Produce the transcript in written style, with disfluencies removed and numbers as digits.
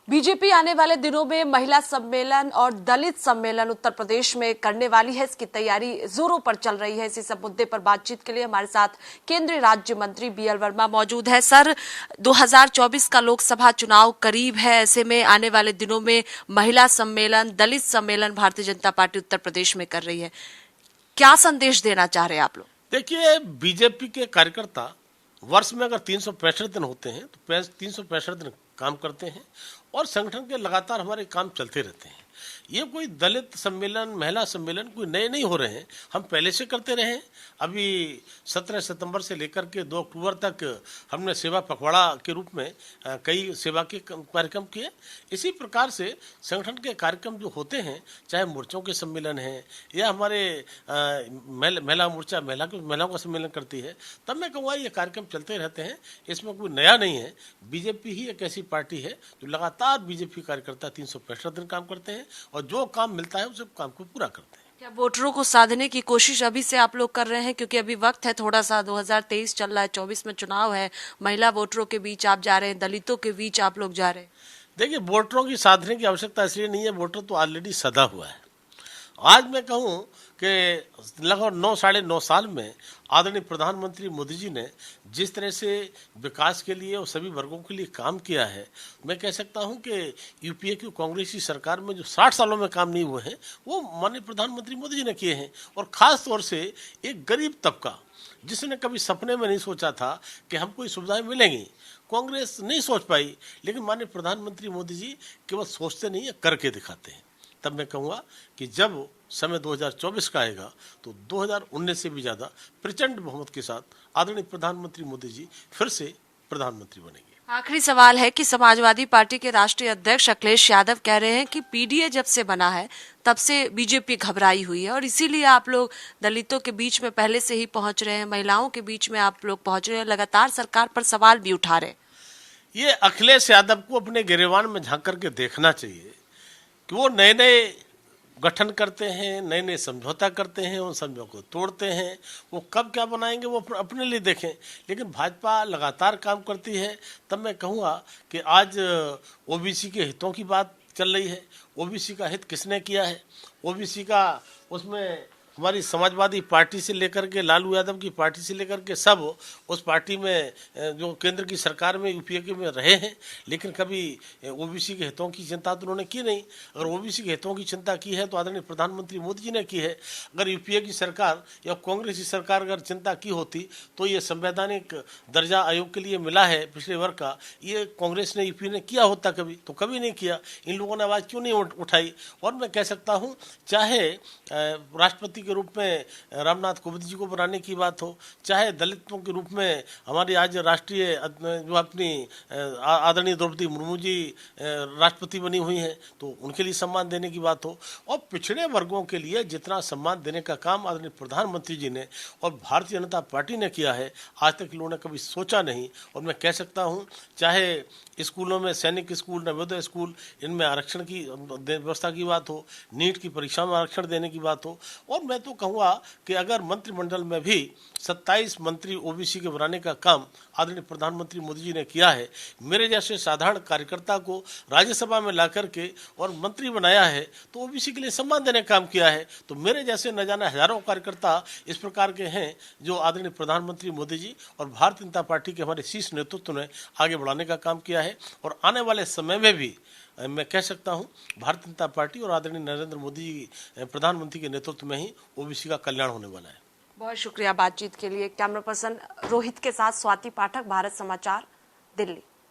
BJP आने वाले दिनों में महिला सम्मेलन और दलित सम्मेलन उत्तर प्रदेश में करने वाली है। इसकी तैयारी जोरों पर चल रही है। इसी सब मुद्दे पर बातचीत के लिए हमारे साथ केंद्रीय राज्य मंत्री BL वर्मा मौजूद है। सर, 2024 का लोकसभा चुनाव करीब है, ऐसे में आने वाले दिनों में महिला सम्मेलन, दलित सम्मेलन भारतीय जनता पार्टी उत्तर प्रदेश में कर रही है। क्या संदेश देना चाह रहे हैं आप लोग? देखिए, बीजेपी के कार्यकर्ता वर्ष में अगर 365 दिन होते हैं तो 365 दिन काम करते हैं और संगठन के लगातार हमारे काम चलते रहते हैं। ये कोई दलित सम्मेलन, महिला सम्मेलन कोई नए नहीं हो रहे हैं, हम पहले से करते रहे हैं। अभी 17 सितंबर से लेकर के 2 अक्टूबर तक हमने सेवा पखवाड़ा के रूप में कई सेवा के कार्यक्रम किए। इसी प्रकार से संगठन के कार्यक्रम जो होते हैं, चाहे मोर्चों के सम्मेलन हैं या हमारे महिला मोर्चा महिलाओं का सम्मेलन करती है, तब मैं कहूँगा ये कार्यक्रम चलते रहते हैं। इसमें कोई नया नहीं है। बीजेपी ही एक ऐसी पार्टी है जो लगातार बीजेपी कार्यकर्ता 365 दिन काम करते हैं और जो काम मिलता है उस काम को पूरा करते हैं। क्या वोटरों को साधने की कोशिश अभी से आप लोग कर रहे हैं? क्योंकि अभी वक्त है थोड़ा सा, 2023 चल रहा है, 24 में चुनाव है। महिला वोटरों के बीच आप जा रहे हैं, दलितों के बीच आप लोग जा रहे हैं। देखिए, वोटरों की साधने की आवश्यकता इसलिए नहीं है, वोटर तो ऑलरेडी सधा हुआ है। आज मैं कहूं कि लगभग 9-9.5 साल में आदरणीय प्रधानमंत्री मोदी जी ने जिस तरह से विकास के लिए और सभी वर्गों के लिए काम किया है, मैं कह सकता हूं कि यूपीए की कांग्रेसी सरकार में जो 60 सालों में काम नहीं हुए हैं वो माननीय प्रधानमंत्री मोदी जी ने किए हैं। और ख़ास तौर से एक गरीब तबका जिसने कभी सपने में नहीं सोचा था कि हमको ये सुविधाएं मिलेंगी, कांग्रेस नहीं सोच पाई, लेकिन माननीय प्रधानमंत्री मोदी जी केवल सोचते नहीं है, करके दिखाते हैं। तब मैं कहूँगा कि जब समय 2024 का आएगा तो 2019 से भी ज़्यादा प्रचंड बहुमत के साथ आदरणीय प्रधानमंत्री मोदी जी फिर से प्रधानमंत्री बनेंगे। आखिरी सवाल है कि समाजवादी पार्टी के राष्ट्रीय अध्यक्ष अखिलेश यादव कह रहे हैं कि पीडीए जब से बना है तब से बीजेपी घबराई हुई है और इसीलिए आप लोग दलितों के बीच में पहले से ही पहुंच रहे हैं, महिलाओं के बीच में आप लोग पहुंच रहे हैं, लगातार सरकार पर सवाल भी उठा रहे हैं। ये अखिलेश यादव को अपने गिरेबान में झांक करके देखना चाहिए कि वो नए नए गठन करते हैं, नए नए समझौता करते हैं, उन समझौतों को तोड़ते हैं। वो कब क्या बनाएंगे वो अपने लिए देखें, लेकिन भाजपा लगातार काम करती है। तब मैं कहूँगा कि आज ओबीसी के हितों की बात चल रही है। ओबीसी का हित किसने किया है? ओबीसी का उसमें हमारी समाजवादी पार्टी से लेकर के लालू यादव की पार्टी से लेकर के सब उस पार्टी में जो केंद्र की सरकार में यूपीए के में रहे हैं, लेकिन कभी ओबीसी के हितों की चिंता तो उन्होंने की नहीं। अगर ओबीसी के हितों की चिंता की है तो आदरणीय प्रधानमंत्री मोदी जी ने की है। अगर यूपीए की सरकार या कांग्रेस की सरकार अगर चिंता की होती तो ये संवैधानिक दर्जा आयोग के लिए मिला है पिछले वर्ग का, ये कांग्रेस ने यूपीए ने किया होता कभी? तो कभी नहीं किया। इन लोगों ने आवाज़ क्यों नहीं उठाई? और मैं कह सकता हूँ, चाहे राष्ट्रपति के रूप में रामनाथ कोविंद जी को बनाने की बात हो, चाहे दलितों के रूप में हमारी आज राष्ट्रीय जो अपनी आदरणीय द्रौपदी मुर्मू जी राष्ट्रपति बनी हुई हैं तो उनके लिए सम्मान देने की बात हो, और पिछड़े वर्गों के लिए जितना सम्मान देने का काम आदरणीय प्रधानमंत्री जी ने और भारतीय जनता पार्टी ने किया है, आज तक लोगों ने कभी सोचा नहीं। और मैं कह सकता हूँ, चाहे स्कूलों में सैनिक स्कूल, नवोदय स्कूल, इनमें आरक्षण की व्यवस्था की बात हो, नीट की परीक्षा में आरक्षण देने की बात हो, और मैं तो कहूँगा कि अगर मंत्रिमंडल में भी 27 मंत्री ओबीसी के बनाने का काम आदरणीय प्रधानमंत्री मोदी जी ने किया है, मेरे जैसे साधारण कार्यकर्ता को राज्यसभा में ला करके और मंत्री बनाया है, तो ओबीसी के लिए सम्मान देने का काम किया है। तो मेरे जैसे न जाने हजारों कार्यकर्ता इस प्रकार के हैं जो आदरणीय प्रधानमंत्री मोदी जी और भारतीय जनता पार्टी के हमारे शीर्ष नेतृत्व ने आगे बढ़ाने का काम किया है। और आने वाले समय में भी मैं कह सकता हूं, भारतीय जनता पार्टी और आदरणीय नरेंद्र मोदी जी प्रधानमंत्री के नेतृत्व में ही ओबीसी का कल्याण होने वाला है। बहुत शुक्रिया बातचीत के लिए। कैमरा पर्सन रोहित के साथ स्वाति पाठक, भारत समाचार, दिल्ली।